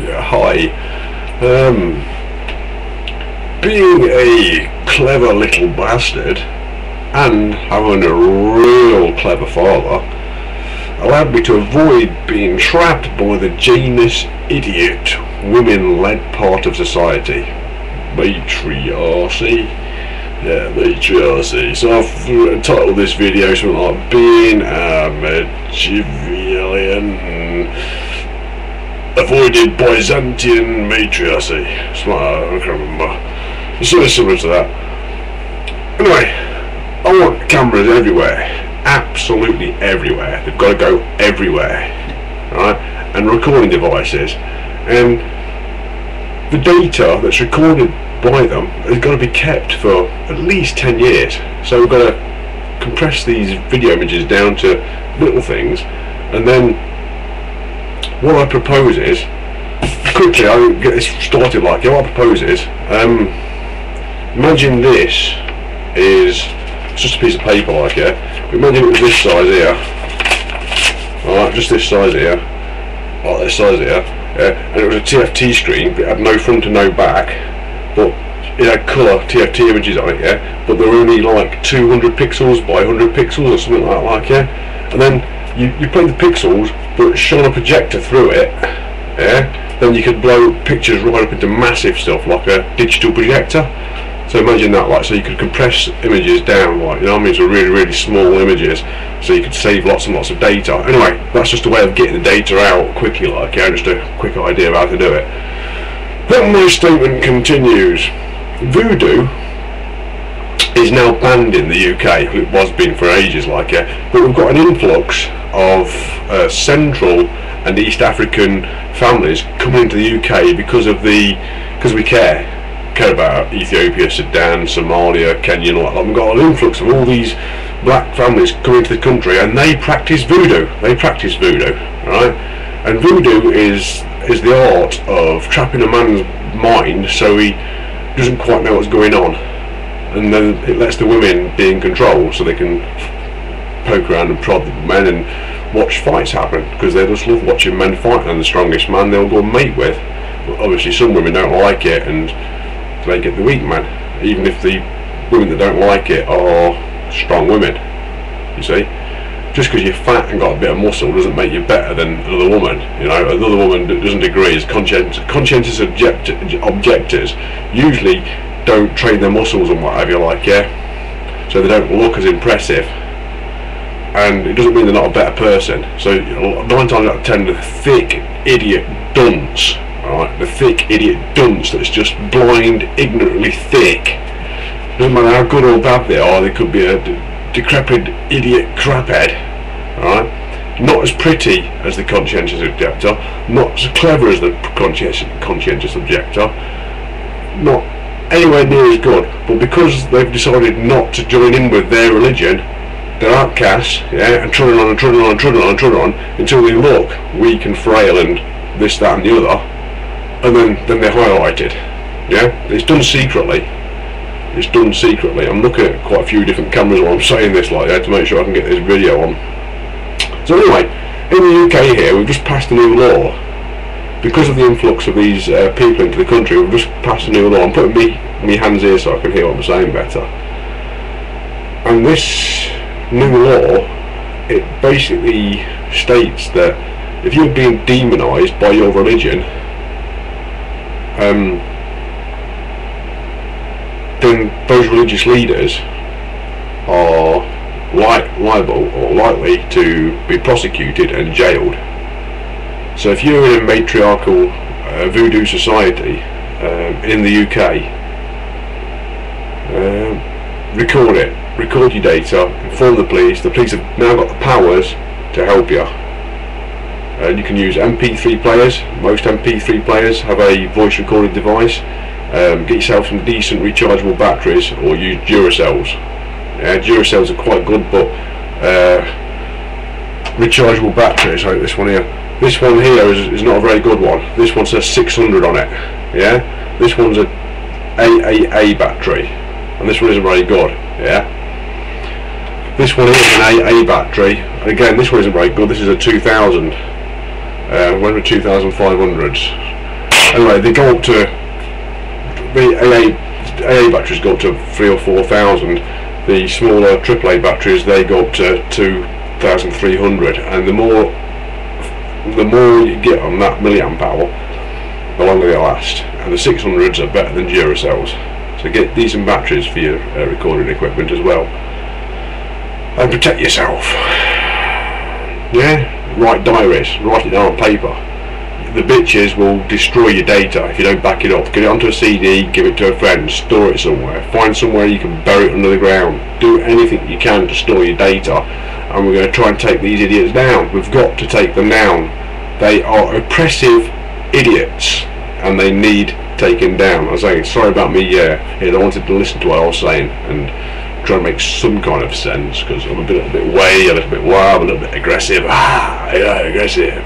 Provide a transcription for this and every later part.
Yeah, hi. Being a clever little bastard and having a real clever father allowed me to avoid being trapped by the Janus idiot women-led part of society. Matriarchy. Yeah, Matriarchy. So I've entitled this video something like Being a Machiavellian Avoided Byzantine Matriarchy. I can't remember. It's something similar to that. Anyway, I want cameras everywhere. Absolutely everywhere. They've got to go everywhere. Right? And recording devices. And the data that's recorded by them has got to be kept for at least 10 years. So we've got to compress these video images down to little things, and then what I propose is, quickly I'll get this started like, what I propose is, imagine this is just a piece of paper like, yeah, imagine it was this size here, alright, just this size here, like this size here, and it was a TFT screen, but it had no front and no back, but it had colour TFT images on it, yeah, but they were only like 200 pixels by 100 pixels or something like, yeah, and then you play the pixels, but shone a projector through it, yeah, then you could blow pictures right up into massive stuff like a digital projector. So imagine that, like, so you could compress images down, like, you know what I mean, to really, really small images, so you could save lots and lots of data. Anyway, that's just a way of getting the data out quickly, like, yeah, just a quick idea of how to do it. Then my statement continues. Voodoo is now banned in the UK. It was been for ages, like, yeah, but we've got an influx of Central and East African families coming into the UK because we care about Ethiopia, Sudan, Somalia, Kenya, and all that. We've got an influx of all these black families coming into the country, and they practice voodoo. Right? And voodoo is the art of trapping a man's mind so he doesn't quite know what's going on, and then it lets the women be in control so they can poke around and prod the men and watch fights happen, because they just love watching men fight, and the strongest man they'll go and mate with. But obviously some women don't like it and they get the weak man, even if the women that don't like it are strong women, you see. Just because you're fat and got a bit of muscle doesn't make you better than another woman, you know. Another woman that doesn't agree is conscientious objectors usually don't train their muscles and what have you, like, yeah, so they don't look as impressive, and it doesn't mean they're not a better person. So, you know, 9 times out of 10 the thick idiot dunce, right, the thick idiot dunce that's just blind, ignorantly thick, doesn't matter how good or bad they are, they could be a decrepit idiot craphead, right? Not as pretty as the conscientious objector, not as clever as the conscientious objector, not anywhere near as good, but because they've decided not to join in with their religion, they're outcasts, yeah, and trudging on until they look weak and frail and this, that and the other, and then they're highlighted, yeah? It's done secretly. It's done secretly. I'm looking at quite a few different cameras while I'm saying this like that to make sure I can get this video on. So anyway, in the UK here we've just passed a new law. Because of the influx of these people into the country, we've just passed a new law. I'm putting me hands here so I can hear what I'm saying better. And this new law, it basically states that if you're being demonized by your religion, then those religious leaders are liable or likely to be prosecuted and jailed. So if you're in a matriarchal voodoo society in the UK, record it, record your data, inform the police. The police have now got the powers to help you. And you can use MP3 players. Most MP3 players have a voice recorded device. Get yourself some decent rechargeable batteries, or use Duracells. Duracells are quite good, but rechargeable batteries, like this one here. This one here is not a very good one. This one says 600 on it. Yeah, this one's a AAA battery, and this one isn't very good. Yeah, this one is an AA battery. Again, this one isn't very good. This is a 2000. When were 2500s? Anyway, they go up to the AA batteries go up to 3,000 or 4,000. The smaller AAA batteries, they go up to 2,300, and the more you get on that milliamp hour, the longer they last. And the 600s are better than Duracells, so get decent batteries for your recording equipment as well. And protect yourself. Yeah, write diaries, write it down on paper. The bitches will destroy your data if you don't back it up. Get it onto a CD, give it to a friend, store it somewhere, find somewhere you can bury it under the ground. Do anything you can to store your data, and we're going to try and take these idiots down. We've got to take them down. They are oppressive idiots, and they need taken down. I was saying, sorry about me, I wanted to listen to what I was saying and try and make some kind of sense, because I'm a little bit wary, a little bit wild, a little bit aggressive. Aggressive.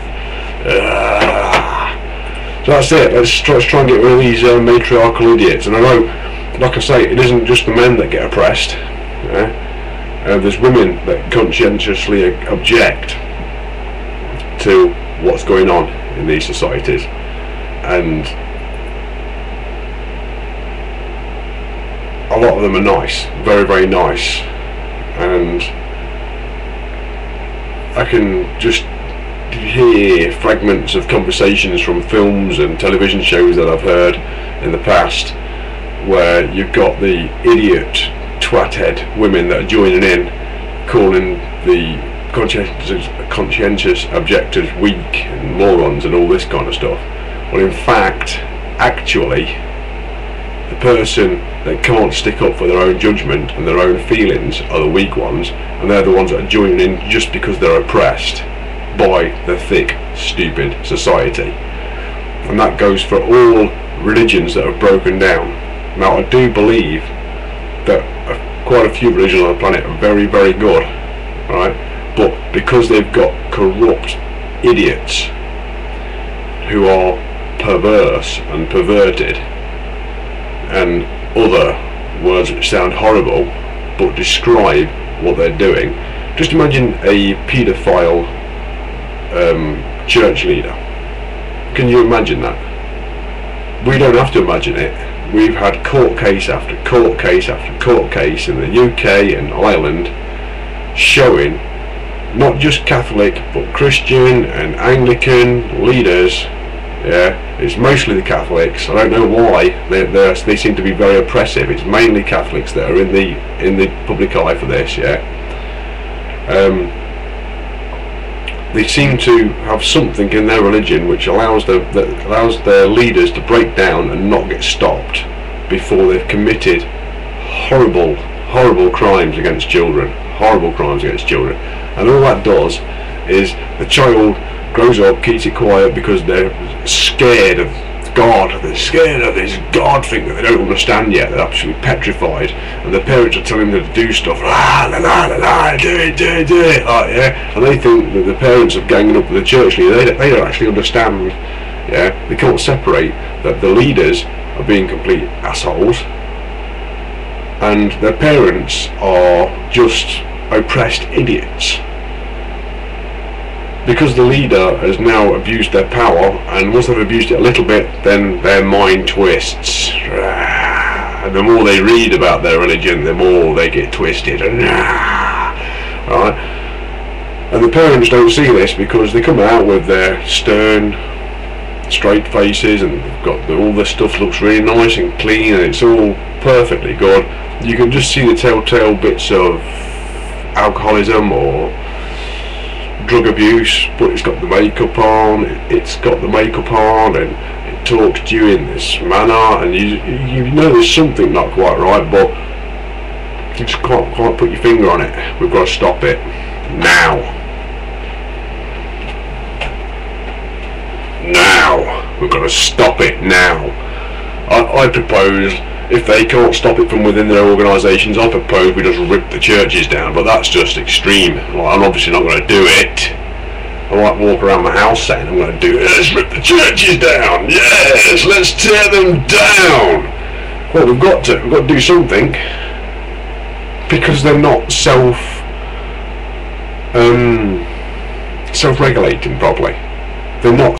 So that's it. Let's try and get rid of these matriarchal idiots. And I know, like I say, it isn't just the men that get oppressed. There's women that conscientiously object to what's going on in these societies, and a lot of them are nice, very, very nice, and I can just hear fragments of conversations from films and television shows that I've heard in the past, where you've got the idiot twat-head women that are joining in, calling the conscientious objectors weak and morons and all this kind of stuff. Well, in fact, actually, the person that can't stick up for their own judgment and their own feelings are the weak ones, and they're the ones that are joining in just because they're oppressed by the thick, stupid society. And that goes for all religions that have broken down. Now, I do believe that quite a few religions on the planet are very, very good, right? But because they've got corrupt idiots who are perverse and perverted, and other words which sound horrible but describe what they're doing. Just imagine a paedophile church leader. Can you imagine that? We don't have to imagine it. We've had court case after court case after court case in the UK and Ireland showing not just Catholic but Christian and Anglican leaders. Yeah, it's mostly the Catholics. I don't know why they seem to be very oppressive. It's mainly Catholics that are in the public eye for this. Yeah, they seem to have something in their religion which allows their leaders to break down and not get stopped before they've committed horrible crimes against children. Horrible crimes against children, and all that does is the child grows up, keeps it quiet because they're scared of God. They're scared of this God thing that they don't understand yet. They're absolutely petrified, and the parents are telling them to do stuff. La la la la la, do it, like, yeah. And they think that the parents are ganging up with the church leader. They don't actually understand. Yeah, they can't separate that the leaders are being complete assholes, and their parents are just oppressed idiots. Because the leader has now abused their power, and once they've abused it a little bit, then their mind twists. And the more they read about their religion, the more they get twisted. Right? And the parents don't see this because they come out with their stern, straight faces, and they've got all this stuff looks really nice and clean, and it's all perfectly good. You can just see the telltale bits of alcoholism or drug abuse, but it's got the makeup on. It's got the makeup on, and it talks to you in this manner, and you know there's something not quite right, but you just can't put your finger on it. We've got to stop it now. We've got to stop it now. I propose, if they can't stop it from within their organisations, I propose we just rip the churches down, but that's just extreme. Well, I'm obviously not going to do it. I might walk around my house saying I'm going to do it. Let's rip the churches down. Yes, let's tear them down. Well, we've got to do something, because they're not self-regulating properly. They're not